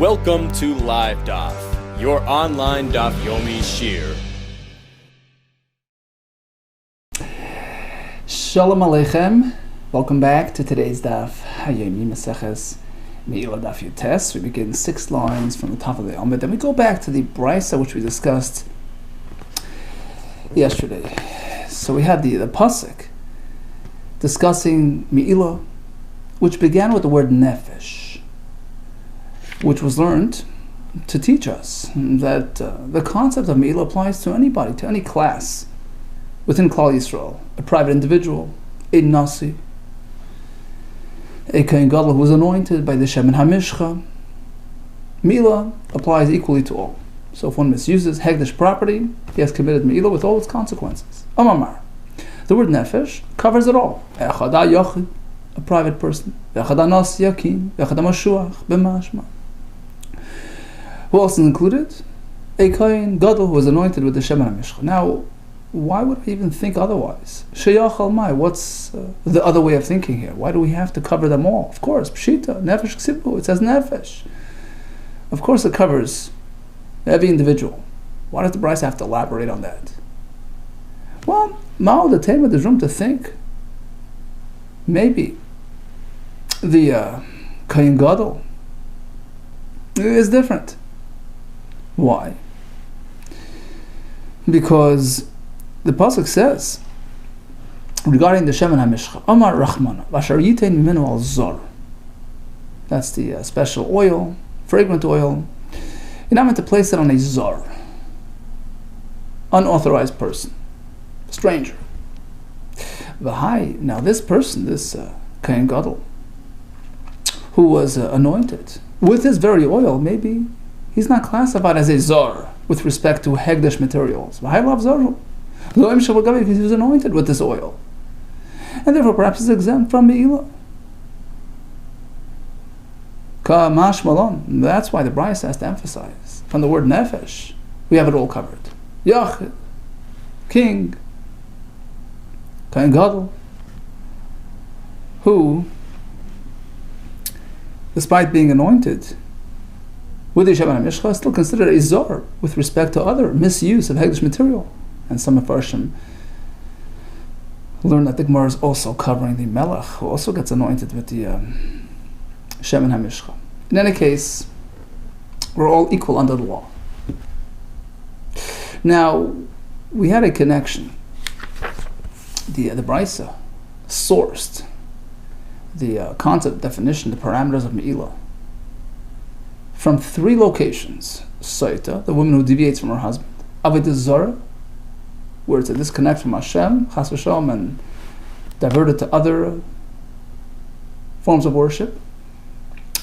Welcome to LiveDaf, your online Daf Yomi Shir. Shalom Aleichem. Welcome back to today's Daf Hayomi Maseches MEILAH Daf Yutes. We begin 6 lines from the top of the Amud. Then we go back to the Brisa which we discussed yesterday. So we had the pasuk discussing MEILAH, which began with the word nefesh, which was learned to teach us that the concept of MEILAH applies to anybody, to any class within Klal Yisrael, a private individual, a nasi, a kohen gadol who was anointed by the Shemen HaMishcha. MEILAH applies equally to all. So if one misuses Hegdish property, he has committed MEILAH with all its consequences. Amamar. The word nefesh covers it all. Echada yochid, a private person. Echada nasi yakin, echada mashuach, b'mashma. Who else is included? A kohen gadol who was anointed with the Shemen HaMishcha. Now, why would I even think otherwise? Sheyach al mai. What's the other way of thinking here? Why do we have to cover them all? Of course, pshita, nefesh ksibu. It says nefesh. Of course, it covers every individual. Why does the Brisa have to elaborate on that? Well, Mao the Tema, there's room to think. Maybe the kohen gadol is different. Why? Because the pasuk says regarding the Shemen HaMishcha, Amar Rachmana, Vashar Yitein Mimenu al Zor. That's the special oil, fragrant oil. You're not meant to place it on a Zor, unauthorized person, stranger. V'hai, now this person, this kohen gadol, who was anointed with this very oil, maybe he's not classified as a Zor with respect to Hegdish materials. V'hai lav Zoru. Because he was anointed with this oil. And therefore perhaps he's exempt from MEILAH. Kamash malon. That's why the Brisa has to emphasize. From the word nefesh, we have it all covered. Yachid, king, kohen gadol, who, despite being anointed with the Shemen HaMishcha, is still considered a zor with respect to other misuse of Hegdish material. And some of Farshim learn that the Gemara is also covering the MEILAH, who also gets anointed with the Shemen HaMishcha. In any case, we're all equal under the law. Now, we had a connection. The Brisa sourced the concept, definition, the parameters of MEILAH from 3 locations. Saita, the woman who deviates from her husband. Avodah Zarah, where it's a disconnect from Hashem, Chas v'Shalom, and diverted to other forms of worship.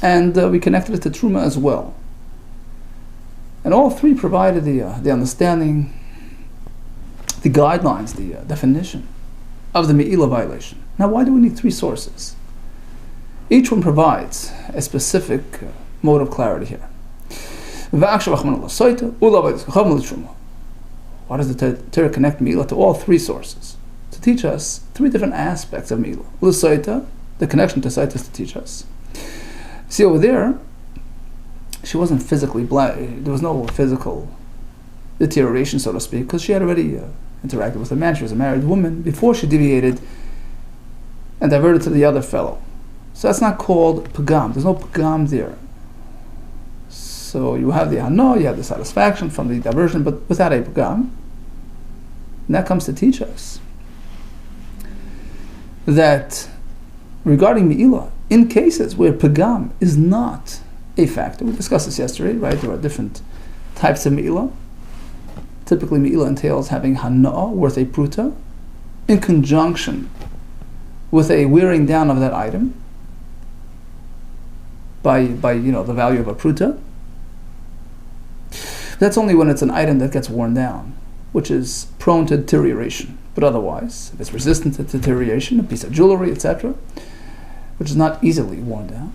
And we connected it to Truma as well. And all 3 provided the understanding, the guidelines, the definition of the MEILAH violation. Now, why do we need 3 sources? Each one provides a specific mode of clarity here. Why does the Torah connect MEILAH to all 3 sources? To teach us 3 different aspects of MEILAH. L'saita, the connection to Saita is to teach us. See, over there, she wasn't physically blind. There was no physical deterioration, so to speak, because she had already interacted with a man. She was a married woman before she deviated and diverted to the other fellow. So that's not called pagam. There's no pagam there. So you have the hano, you have the satisfaction from the diversion, but without a pagam. And that comes to teach us that regarding MEILAH, in cases where pagam is not a factor, we discussed this yesterday, right? There are different types of MEILAH. Typically, MEILAH entails having hana, worth a pruta, in conjunction with a wearing down of that item by the value of a pruta. That's only when it's an item that gets worn down, which is prone to deterioration. But otherwise, if it's resistant to deterioration, a piece of jewelry, etc., which is not easily worn down,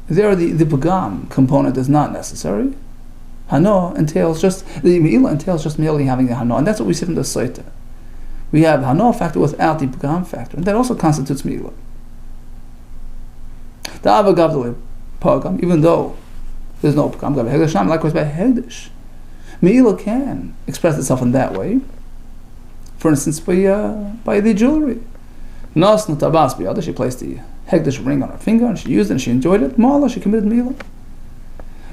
there the pagam component is not necessary. Hano entails just, the MEILAH entails just merely having the hano, and that's what we see from the Saita. We have hano factor without the pagam factor, and that also constitutes MEILAH. The avagavdali pagam, even though There's no pagam. Likewise by hegdish. Me'ilah can express itself in that way. For instance, by the jewelry. Nas nutabas biyada, she placed the hegdish ring on her finger and she used it and she enjoyed it. Ma'ala, she committed me'ilah.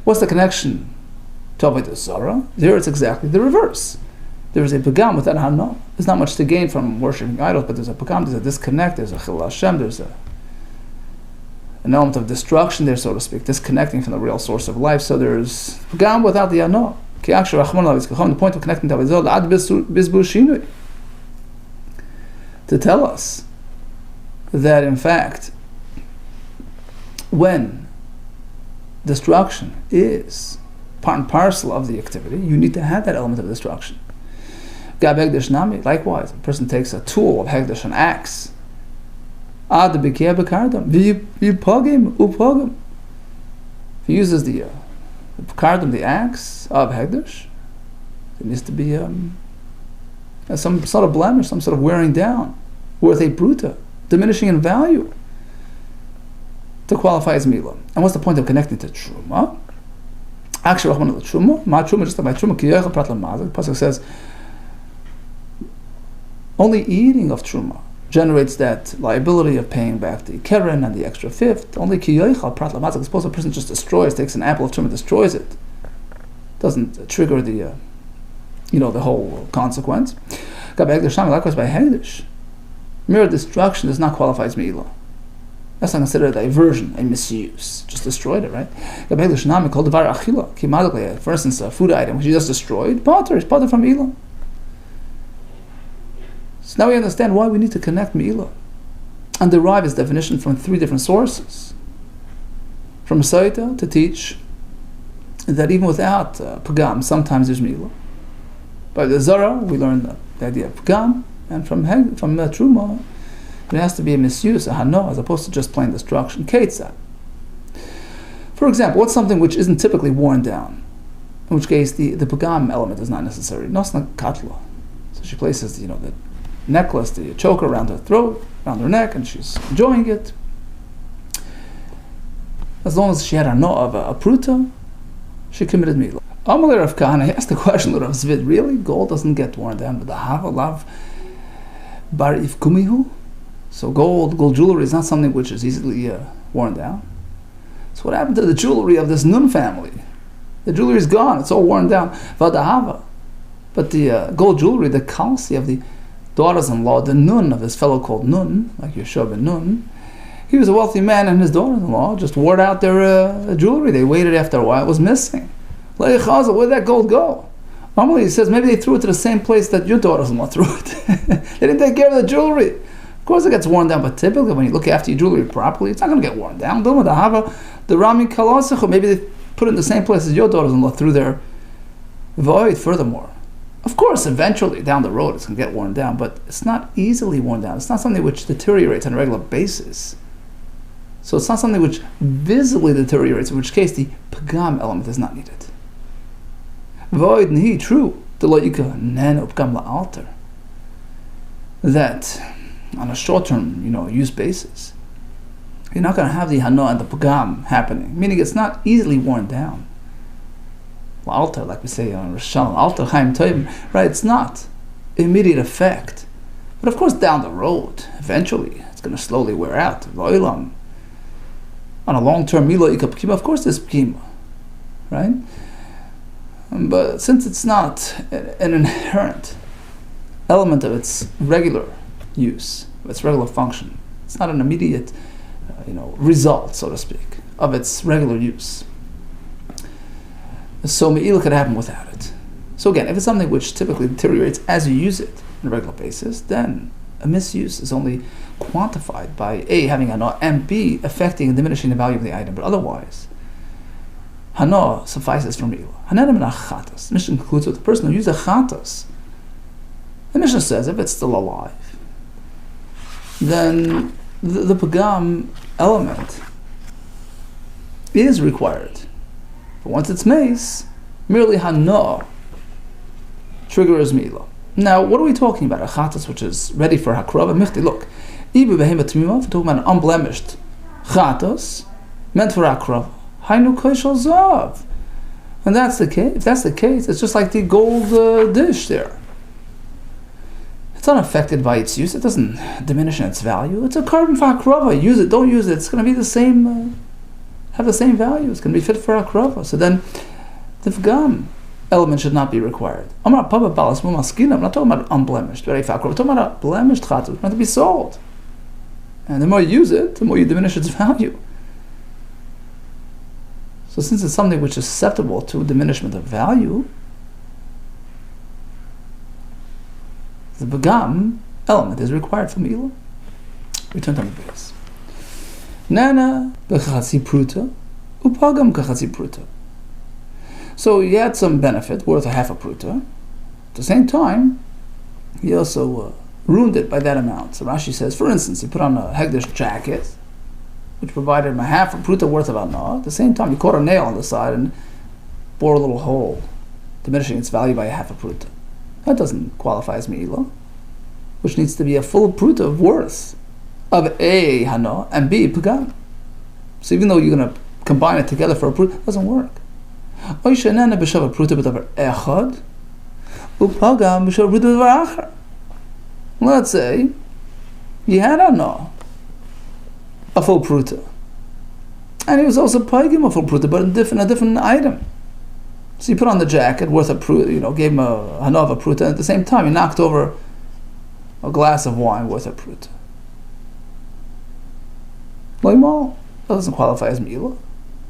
What's the connection to avodah zarah? There it's exactly the reverse. There is a pagam without hana. There's not much to gain from worshiping idols, but there's a pagam, there's a disconnect, there's a chilul Hashem, there's an element of destruction there, so to speak, disconnecting from the real source of life. So there's pagam without the hana. The point of connecting to avodah zarah to tell us that in fact, when destruction is part and parcel of the activity, you need to have that element of destruction. Likewise, a person takes a tool of hegdish, an axe. If he uses the axe of hegdish, it needs to be some sort of blemish, some sort of wearing down, worth a bruta, diminishing in value, to qualify as me'ilah. And what's the point of connecting to truma? Actually, truma, just like my truma, the pasuk says, only eating of truma generates that liability of paying back the keren and the extra fifth. Only suppose a person just takes an apple of truma, destroys it, doesn't trigger the whole consequence. Likewise by hegdish, mere destruction does not qualify as me'ilah. That's not considered a diversion, a misuse. Just destroyed it, right? For instance, a food item which you just destroyed, is potter from me'ilah. So now we understand why we need to connect me'ilah and derive its definition from 3 different sources. From Saita to teach that even without pagam, sometimes there's me'ilah. By the Zara, we learn the idea of pagam, and from truma, it has to be a misuse, a hana, as opposed to just plain destruction. Keitzad. For example, what's something which isn't typically worn down? In which case, the pagam element is not necessary. Nosna katla. So she places, the necklace, the choker around her throat, around her neck, and she's enjoying it. As long as she had hana of a pruta, she committed me'ilah. Amalei Rav Kahana, he asked the question, Rav Zvid, really? Gold doesn't get worn down with the hava lav bar ifkumihu? So gold jewelry is not something which is easily worn down. So what happened to the jewelry of this Nun family? The jewelry is gone, it's all worn down. Vadahava. But the gold jewelry, the kalsi of the daughters-in-law, the Nun of this fellow called Nun, like Yeshua ben Nun, he was a wealthy man and his daughters-in-law just wore out their jewelry. They waited after a while, it was missing. Where'd that gold go? Normally he says maybe they threw it to the same place that your daughters-in-law threw it. They didn't take care of the jewelry. Of course it gets worn down, but typically when you look after your jewelry properly, it's not going to get worn down. The Rami Kalasechu, maybe they put it in the same place as your daughters-in-law threw their void. Furthermore, of course, eventually down the road it's going to get worn down, but it's not easily worn down. It's not something which deteriorates on a regular basis. So it's not something which visibly deteriorates, in which case the pagam element is not needed. Void nihi, true. That on a short-term, use basis, you're not going to have the hana and the pagam happening. Meaning it's not easily worn down. Altar, like we say on Rosh Hashanah, altar chaim tovim, right? It's not immediate effect, but of course down the road, eventually, it's going to slowly wear out. On a long-term milah ikap, of course there's pkima, right? But since it's not an inherent element of its regular use, of its regular function, it's not an immediate, result, so to speak, of its regular use. So me'ilah could happen without it. So again, if it's something which typically deteriorates as you use it on a regular basis, then a misuse is only quantified by A, having hana, and B, affecting and diminishing the value of the item. But otherwise, hana suffices for me'ilah. Hana min chatas. The Mishnah concludes with the person who uses a chatas. The Mishnah says if it's still alive, then the pagam element is required. But once it's mace, merely hana triggers me'ilah. Now, what are we talking about? A chatas which is ready for hakrava michti. Look, ibu behema tmima, if we're talking about an unblemished chatas meant for hakrava, Hainu koshel zav. And that's the case. If that's the case, it's just like the gold dish there. It's unaffected by its use. It doesn't diminish in its value. It's a carbon for hakrava. Use it, don't use it. It's going to be the same, have the same value. It's going to be fit for hakrava. So then, the v'gam element should not be required. I'm not talking about unblemished. We're talking about a blemished chatzah. It's meant to be sold. And the more you use it, the more you diminish its value. So since it's something which is susceptible to diminishment of value, the begam element is required for Meilah. Return to the base. Nana b'chatzi pruta, upagam k'chatzi pruta. So he had some benefit, worth a half a pruta. At the same time, he also ruined it by that amount. So Rashi says, for instance, he put on a hegdish jacket, which provided him a half a pruta worth of anah. At the same time, he caught a nail on the side and bore a little hole, diminishing its value by a half a pruta. That doesn't qualify as Me'ilah, which needs to be a full pruta of worth of A, hana, and B, pagam. So even though you're going to combine it together for a pruta, it doesn't work. Let's say you had hana, a full pruta, and he was also pagim a full pruta, but a different item. So you put on the jacket worth a pruta, gave him a hana of a pruta, and at the same time he knocked over a glass of wine worth a pruta. That doesn't qualify as Me'ilah.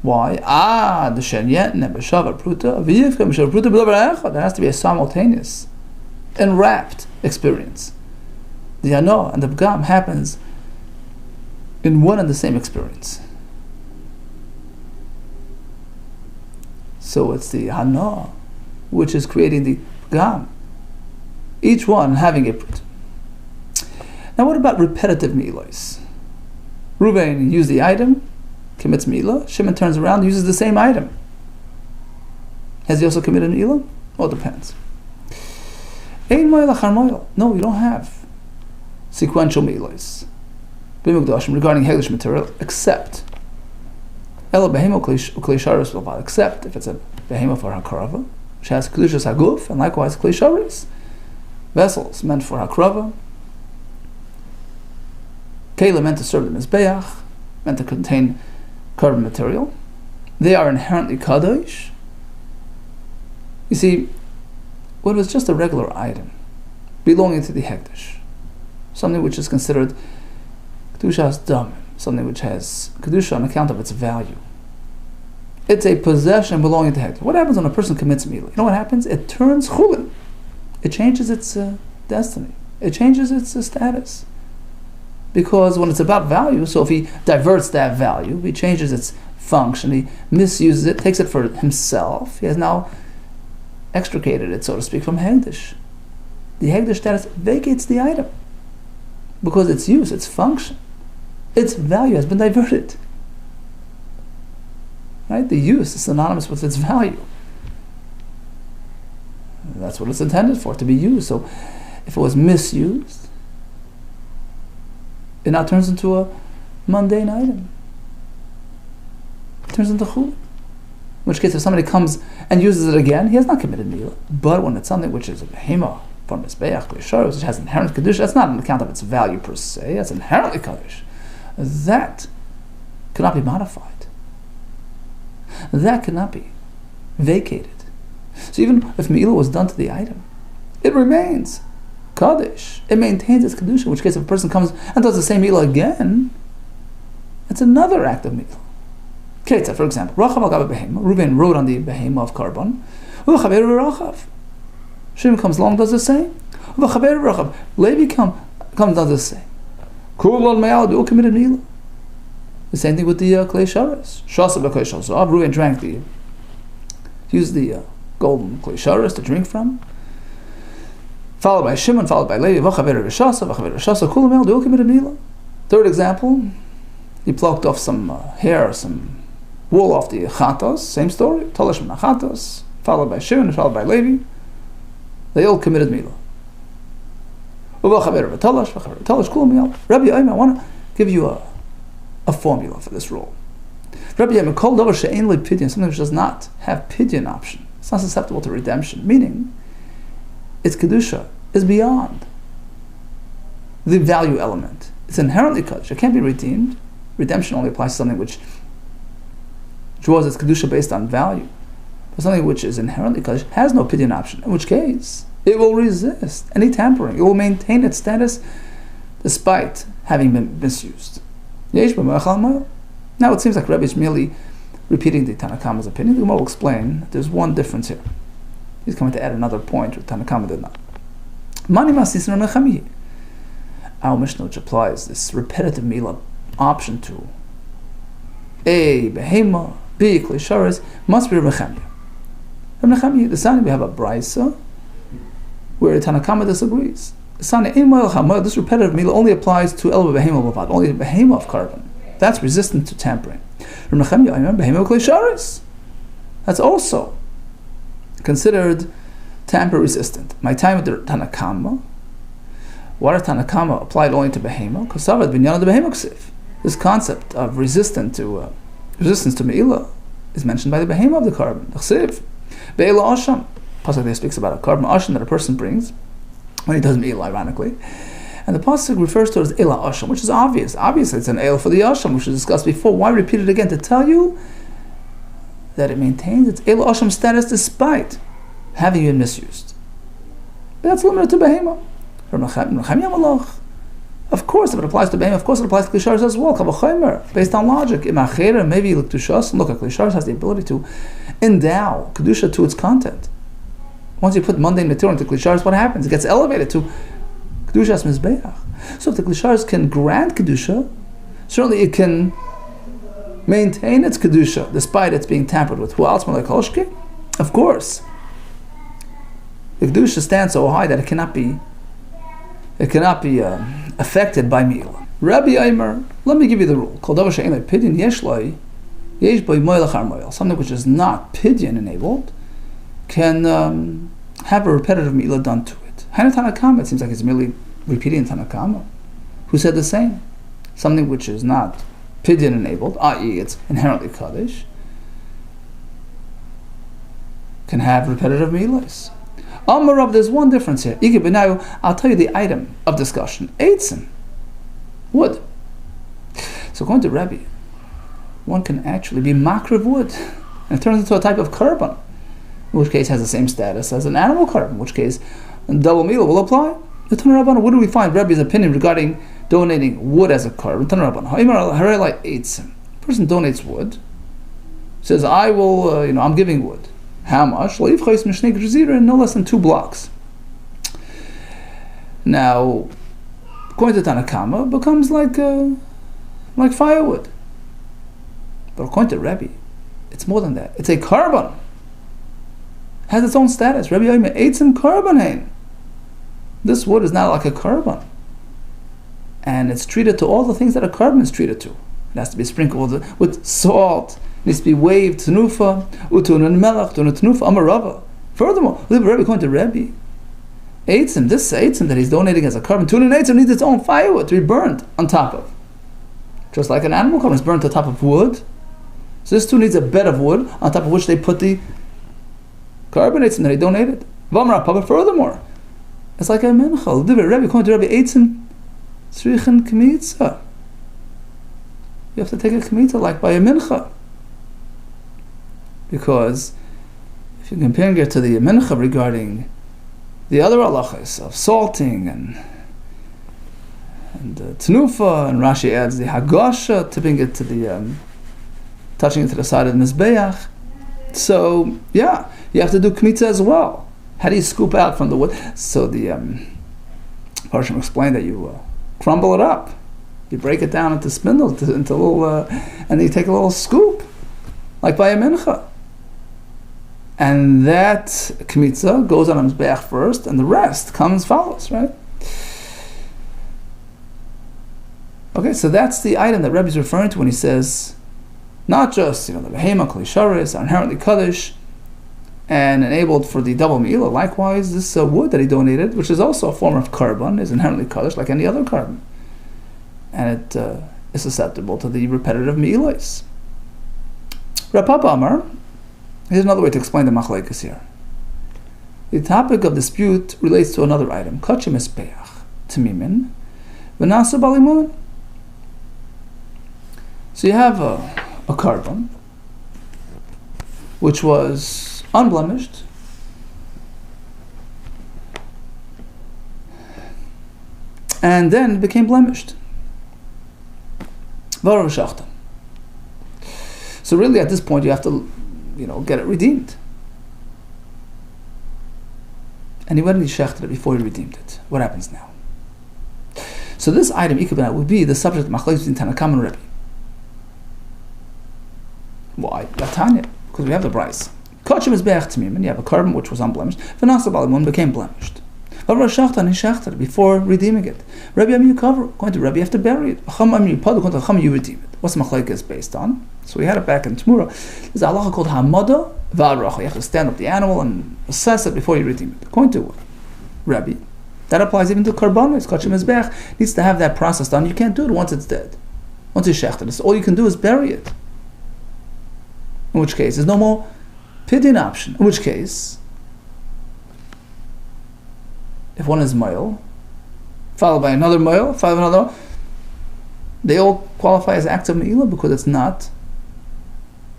Why? The shenyet nebeshav pruta v'yivchem b'shav pruta b'davar echad. There has to be a simultaneous, enwrapped experience. The hana and the pagam happens in one and the same experience. So it's the hana which is creating the pagam. Each one having a pruta. Now what about repetitive meilahs? Reuven used the item, commits Me'ilah. Shimon turns around and uses the same item. Has he also committed Me'ilah? Well, it depends. Ein moil achar moil. No, you don't have sequential Meilahs regarding Hegdish material, except Ela behemo u'klei sharis v'lvad, except if it's a behemo for hakrava, which has kedushas haguf, and likewise klei sharis, vessels meant for hakrava, keilah meant to serve the mizbeach, meant to contain carbon material. They are inherently kadosh. You see, what was just a regular item belonging to the hekdesh, something which is considered kedushas dam, something which has kedusha on account of its value. It's a possession belonging to hekdesh. What happens when a person commits Me'ilah? You know what happens? It turns chulin. It changes its destiny. It changes its status. Because when it's about value, so if he diverts that value, he changes its function, he misuses it, takes it for himself, he has now extricated it, so to speak, from Hegdish. The Hegdish status vacates the item. Because its use, its function, its value has been diverted. Right? The use is synonymous with its value. That's what it's intended for, to be used. So if it was misused, it now turns into a mundane item. It turns into chul. In which case, if somebody comes and uses it again, he has not committed Me'ilah. But when it's something which is a behema from mizbeach klei, which has inherent kedusha, that's not on account of its value per se. That's inherently kaddish. That cannot be modified. That cannot be vacated. So even if Me'ilah was done to the item, it remains kaddish. It maintains its kedusha. In which case, if a person comes and does the same Me'ilah again, it's another act of Me'ilah. Ketzah, for example, Rachav al Gabe behema. Reuven rode on the behema of carbon. Rachav. Shimon comes along, does the same. Levi comes, does the same. Kulon me'al, they all committed Me'ilah. The same thing with the klei sharis. Shasa b'klei shazav. Reuven used the golden klei sharis to drink from. Followed by Shimon, followed by Levi. V'chaver v'shasa. Kulon me'al, they all committed Me'ilah. Third example, he plucked off some hair, some wool off the chatos. Same story. Talash min chatos. Followed by Shimon, followed by Levi. They all committed Me'ilah. Rabbi Omer, I want to give you a formula for this rule. Rabbi Yemir called over she'ein li pidyon, something which does not have pidyon option. It's not susceptible to redemption, meaning its kedusha is beyond the value element. It's inherently kaddish. It can't be redeemed. Redemption only applies to something which draws its kedusha based on value. But something which is inherently kaddish has no pidyon option, in which case it will resist any tampering. It will maintain its status despite having been misused. Now it seems like Rebbe is merely repeating the Tanakhama's opinion. The Gemara will explain there's one difference here. He's coming to add another point which Tanakhama did not. Our Mishnah, which applies this repetitive MEILAH option to A, Behema, B, Kli Sharis, must be Reb Nechemia. Reb Nechemia, the Sani, we have a Braisa where Tanakhama disagrees. The Sani, this repetitive MEILAH only applies to El Behema Bavad, only the Behema of carbon. That's resistant to tampering. Reb Nechemia, I remember Behema Kli Sharis. That's also considered tamper resistant. My time with the Tanakhama, what if Tanakhama applied only to Behema? Kosavad binyan the Behema ksiv. This concept of resistance to MEILAH is mentioned by the Behema of the carbon. Ksiv. Be'ela Asham. Pasuk there speaks about a carbon Asham that a person brings when he does MEILAH, ironically. And the Pasuk refers to it as Ela Asham, which is obvious. Obviously, it's an El for the Asham, which was discussed before. Why repeat it again? To tell you that it maintains its Ela Asham status despite having been misused. But that's limited to Behema. Of course, if it applies to Behema, of course it applies to Kli Sharis as well. Based on logic, maybe look to Shas. Look, Kli Sharis has the ability to endow kedusha to its content. Once you put mundane material into Kli Sharis, what happens? It gets elevated to Kedushas Mizbeach. So if the Kli Sharis can grant kedusha, certainly it can maintain its kedusha despite its being tampered with. Who else? Of course, the kedusha stands so high that it cannot be affected by MEILAH. Rabbi Eimer, let me give you the rule. Something which is not pidyon enabled can have a repetitive MEILAH done to it. Tanakhama, it seems like it's merely repeating Tanakhama, who said the same. Something which is not pidyon enabled, i.e. it's inherently kaddish, can have repetitive MEILAHs. Amarav, there's one difference here. I'll tell you the item of discussion. Eitzim, wood. So according to Rebbe, one can actually be makriv wood, and it turns into a type of carbon, in which case has the same status as an animal carbon, in which case double MEILAH will apply. What do we find Rebbe's opinion regarding donating wood as a carbon? Person donates wood, says, I will, I'm giving wood. How much? No less than 2 blocks. Now, according to Tanakhama, it becomes like firewood. But according to Rebbe, it's more than that. It's a carbon. Has its own status. Rebbe Yoimeh eitzim carbon. This wood is not like a carbon. And it's treated to all the things that a carbon is treated to. It has to be sprinkled with salt. It needs to be waved, tenufa, utun and melach, tenufa, amarava. Furthermore, Rebbe, according to Rebbe, eitzim, this eitzim that he's donating as a carbon, tun and eitzim needs its own firewood to be burnt on top of. Just like an animal carbon is burnt on top of wood. So this too needs a bed of wood on top of which they put the carbon eitzim that he donated. Furthermore, it's like a mincha. Rebbe, according to Rebbe, eitzim tzrichen kmitza. You have to take a kmitza like by a mincha. Because if you're comparing it to the mincha regarding the other halachas of salting and tenufa, and Rashi adds the hagasha, tipping it to the touching it to the side of the mizbeach. So yeah, you have to do kmitza as well. How do you scoop out from the wood? So the parshanut explained that you crumble it up, you break it down into spindles, into little, and then you take a little scoop, like by a mincha. And that kmitza goes on a mizbeach first, and the rest follows, right? Okay, so that's the item that Rebbe is referring to when he says, not just the behema kli sharis are inherently kaddish and enabled for the double MEILAH. Likewise, this wood that he donated, which is also a form of carbon, is inherently kaddish like any other carbon, and it is susceptible to the repetitive MEILAHs. Rav Papa Amar, here's another way to explain the machlekes here. The topic of dispute relates to another item. Kachim espeach tamimin v'nasa balimun. So you have a carbon which was unblemished, and then it became blemished. So really at this point you have to, get it redeemed. And he went and he shechted it before he redeemed it. What happens now? So this item, ikabana, would be the subject of machlokes between Tanakam and Rebbe. Why? Latanya, because we have the brayso. Kachim is be'ech tamim, and you have a carbon which was unblemished. V'nasa balimun became blemished. But Rosh Hashanah, he shechted it before redeeming it. Rebbe, you cover. Going to Rebbe, you have to bury it. Going to Chum, you redeem it. What's the machlokes based on? So we had it back in Tmura. There's a halacha called hamada v'aracha. You have to stand up the animal and assess it before you redeem it. According to Rebbe, that applies even to karbanos. Kachim mizbech needs to have that process done. You can't do it once it's dead. Once it's shechted, so all you can do is bury it. In which case, there's no more pidyon option. In which case, if one is male, followed by another male, followed by another, they all qualify as acts of MEILAH because it's not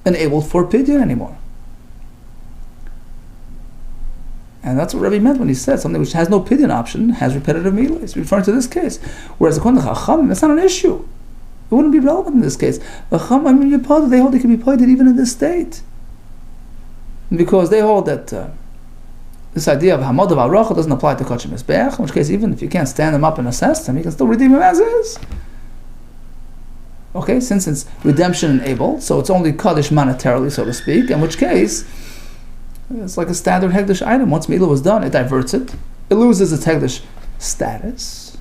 enabled for pidyon anymore. And that's what Rebbe meant when he said something which has no pidyon option has repetitive MEILAH. He's referring to this case. Whereas according to Chachamim, that's not an issue. It wouldn't be relevant in this case. They hold it can be pointed even in this state. Because they hold that this idea of hamad of aracha doesn't apply to kachim mizbeach, in which case even if you can't stand them up and assess them, you can still redeem them as is. Okay, since it's redemption enabled, so it's only kaddish monetarily, so to speak, in which case it's like a standard hegdish item. Once MEILAH was done, it diverts it. It loses its hegdish status.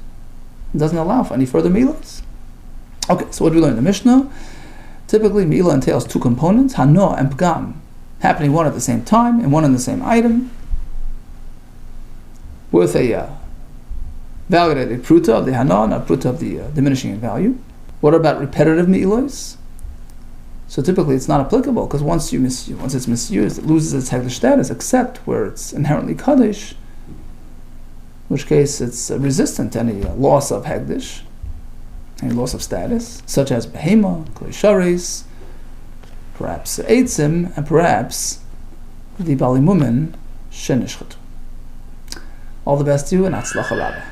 It doesn't allow for any further MEILAHs. Okay, so what do we learn in the Mishnah? Typically, MEILAH entails two components, hano and pgam, happening one at the same time and one in the same item, with a validated pruta of the hana and a pruta of the diminishing in value. What about repetitive MEILAHs? So typically it's not applicable because once it's misused, it loses its hegdish status, except where it's inherently kaddish, in which case it's resistant to any loss of hegdish, any loss of status, such as behema, klei sharis, perhaps eitzim, and perhaps the balimumin shenishchatu. All the best to you and atzlacha rabba.